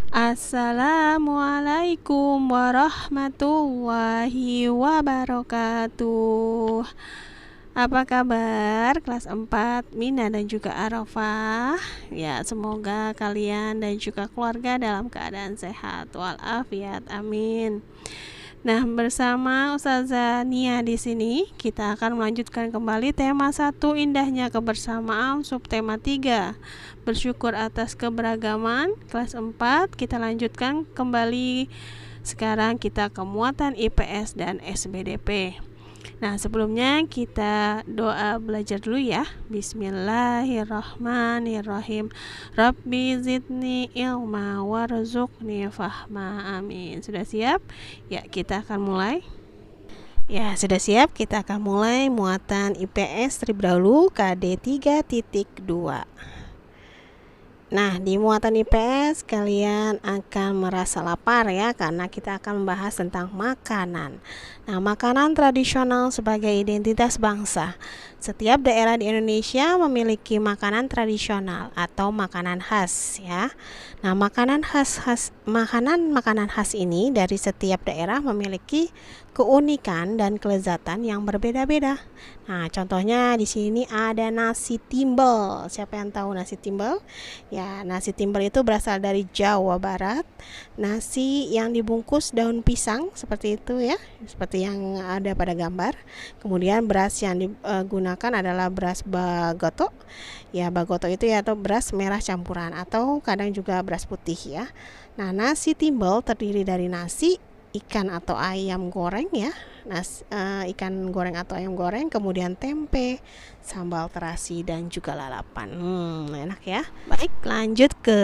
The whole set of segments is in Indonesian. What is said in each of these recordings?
Assalamualaikum warahmatullahi wabarakatuh. Apa kabar kelas 4 Mina dan juga Arafah? Ya, semoga kalian dan juga keluarga dalam keadaan sehat walafiat. Amin. Nah, bersama Ustazah Nia di sini, kita akan melanjutkan kembali tema 1 indahnya kebersamaan, subtema 3 bersyukur atas keberagaman. Kelas 4 kita lanjutkan kembali. Sekarang kita ke muatan IPS dan SBDP. Nah, sebelumnya kita doa belajar dulu ya. Bismillahirrahmanirrahim. Rabbi zidni ilma warzuqni fahma. Amin. Sudah siap? Ya, kita akan mulai. Ya, sudah siap? Kita akan mulai muatan IPS terlebih dahulu KD 3.2. Nah, di muatan IPS kalian akan merasa lapar ya, karena kita akan membahas tentang makanan. Nah, makanan tradisional sebagai identitas bangsa. Setiap daerah di Indonesia memiliki makanan tradisional atau makanan khas ya. Nah, makanan khas ini dari setiap daerah memiliki keunikan dan kelezatan yang berbeda-beda. Nah, contohnya di sini ada nasi timbel. Siapa yang tahu nasi timbel? Ya, nasi timbel itu berasal dari Jawa Barat. Nasi yang dibungkus daun pisang seperti itu ya, seperti yang ada pada gambar. Kemudian beras yang digunakan adalah beras bagoto. Ya, bagoto itu ya, atau beras merah campuran, atau kadang juga beras putih ya. Nah, nasi timbel terdiri dari nasi, ikan atau ayam goreng ya, ikan goreng atau ayam goreng, kemudian tempe, sambal terasi dan juga lalapan. Enak ya. Baik, lanjut ke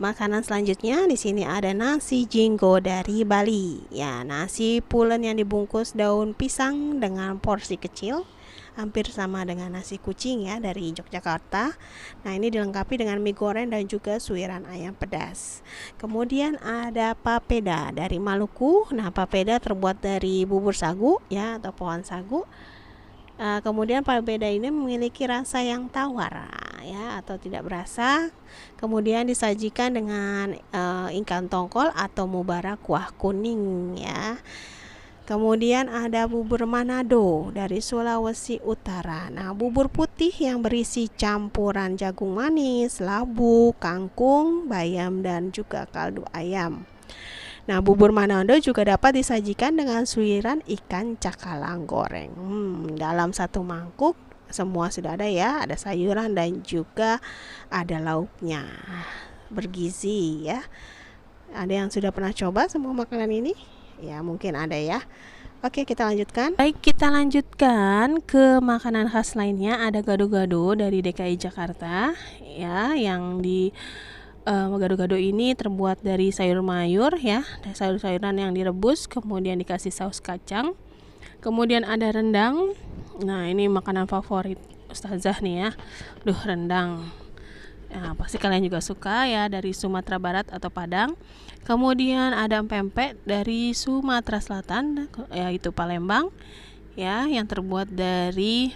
makanan selanjutnya. Di sini ada nasi jinggo dari Bali. Ya, nasi pulen yang dibungkus daun pisang dengan porsi kecil, hampir sama dengan nasi kucing ya dari Yogyakarta. Nah, ini dilengkapi dengan mie goreng dan juga suiran ayam pedas. Kemudian ada papeda dari Maluku. Nah, papeda terbuat dari bubur sagu ya, atau pohon sagu. Kemudian papeda ini memiliki rasa yang tawar ya, atau tidak berasa. Kemudian disajikan dengan ikan tongkol atau mubara kuah kuning ya. Kemudian ada bubur Manado dari Sulawesi Utara. Nah, bubur putih yang berisi campuran jagung manis, labu, kangkung, bayam, dan juga kaldu ayam. Nah, bubur Manado juga dapat disajikan dengan suiran ikan cakalang goreng. Dalam satu mangkuk semua sudah ada ya, ada sayuran dan juga ada lauknya. Bergizi ya. Ada yang sudah pernah coba semua makanan ini? Ya, mungkin ada ya. Oke, kita lanjutkan. Baik, kita lanjutkan ke makanan khas lainnya. Ada gado-gado dari DKI Jakarta ya, yang di gado-gado ini terbuat dari sayur mayur ya, sayur-sayuran yang direbus kemudian dikasih saus kacang. Kemudian ada rendang. Nah, ini makanan favorit Ustazah nih ya. Rendang. Nah, pasti kalian juga suka ya, dari Sumatera Barat atau Padang. Kemudian ada pempek dari Sumatera Selatan, yaitu Palembang ya, yang terbuat dari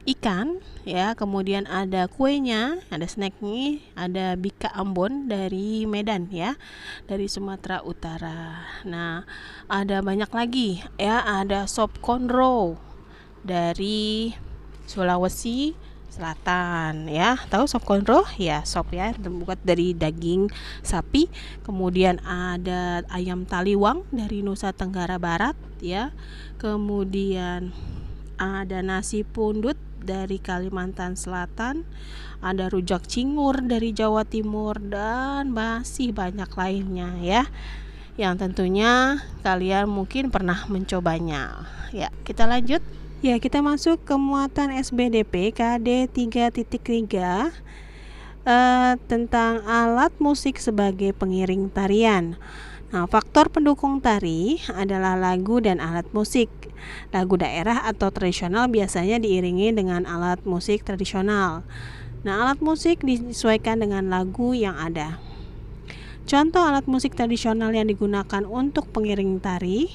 ikan ya. Kemudian ada kuenya, ada snacknya, ada bika Ambon dari Medan ya, dari Sumatera Utara. Nah, ada banyak lagi ya, ada sop konro dari Sulawesi Selatan ya. Tahu sop konro? Ya, sop ya, terbuat dari daging sapi. Kemudian ada ayam taliwang dari Nusa Tenggara Barat ya. Kemudian ada nasi pundut dari Kalimantan Selatan, ada rujak cingur dari Jawa Timur, dan masih banyak lainnya ya, yang tentunya kalian mungkin pernah mencobanya. Ya, kita lanjut. Ya, kita masuk ke muatan SBDP KD 3.3 tentang alat musik sebagai pengiring tarian. Nah, faktor pendukung tari adalah lagu dan alat musik. Lagu daerah atau tradisional biasanya diiringi dengan alat musik tradisional. Nah, alat musik disesuaikan dengan lagu yang ada. Contoh alat musik tradisional yang digunakan untuk pengiring tari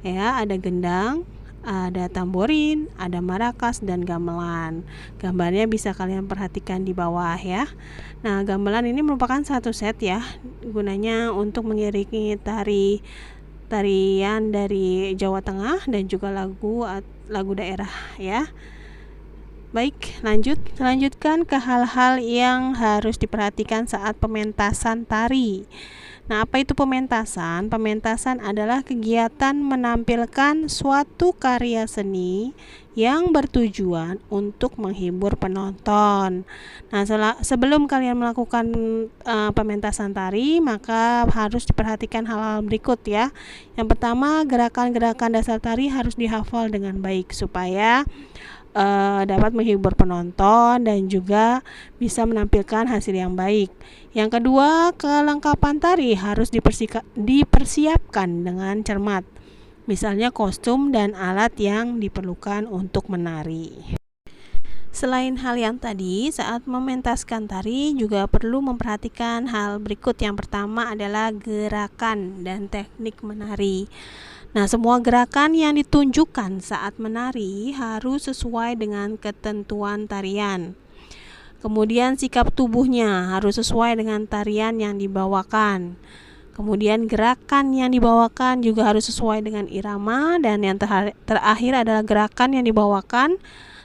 ya, ada gendang, ada tamborin, ada marakas, dan gamelan. Gambarnya bisa kalian perhatikan di bawah ya. Nah, gamelan ini merupakan satu set ya, gunanya untuk mengiringi tarian dari Jawa Tengah dan juga lagu daerah ya. Baik, lanjutkan ke hal-hal yang harus diperhatikan saat pementasan tari. Nah, apa itu pementasan? Pementasan adalah kegiatan menampilkan suatu karya seni yang bertujuan untuk menghibur penonton. Nah, sebelum kalian melakukan pementasan tari, maka harus diperhatikan hal-hal berikut ya. Yang pertama, gerakan-gerakan dasar tari harus dihafal dengan baik supaya dapat menghibur penonton dan juga bisa menampilkan hasil yang baik. Yang kedua, kelengkapan tari harus dipersiapkan dengan cermat. Misalnya kostum dan alat yang diperlukan untuk menari. Selain hal yang tadi, saat mementaskan tari juga perlu memperhatikan hal berikut. Yang pertama adalah gerakan dan teknik menari. Nah, semua gerakan yang ditunjukkan saat menari harus sesuai dengan ketentuan tarian. Kemudian sikap tubuhnya harus sesuai dengan tarian yang dibawakan. Kemudian gerakan yang dibawakan juga harus sesuai dengan irama, dan yang terakhir adalah gerakan yang dibawakan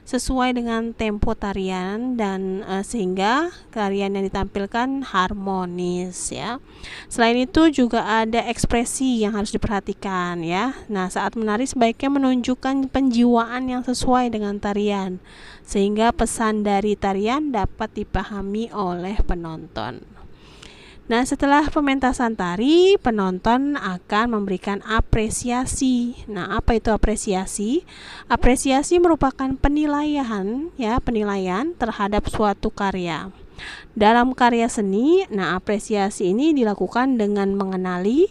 sesuai dengan tempo tarian dan sehingga tarian yang ditampilkan harmonis ya. Selain itu juga ada ekspresi yang harus diperhatikan ya. Nah, saat menari sebaiknya menunjukkan penjiwaan yang sesuai dengan tarian sehingga pesan dari tarian dapat dipahami oleh penonton. Nah, setelah pementasan tari, penonton akan memberikan apresiasi. Nah, apa itu apresiasi? Apresiasi merupakan penilaian terhadap suatu karya. Dalam karya seni, apresiasi ini dilakukan dengan mengenali,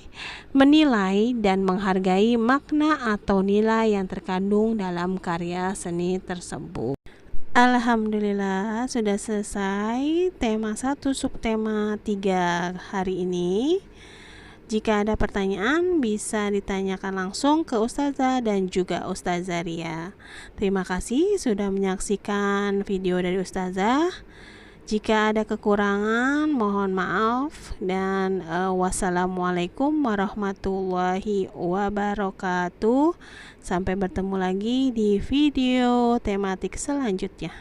menilai, dan menghargai makna atau nilai yang terkandung dalam karya seni tersebut. Alhamdulillah sudah selesai tema 1 subtema 3 hari ini. Jika ada pertanyaan bisa ditanyakan langsung ke Ustazah dan juga Ustazah Ria. Terima kasih sudah menyaksikan video dari Ustazah. Jika ada kekurangan mohon maaf dan wassalamualaikum warahmatullahi wabarakatuh. Sampai bertemu lagi di video tematik selanjutnya.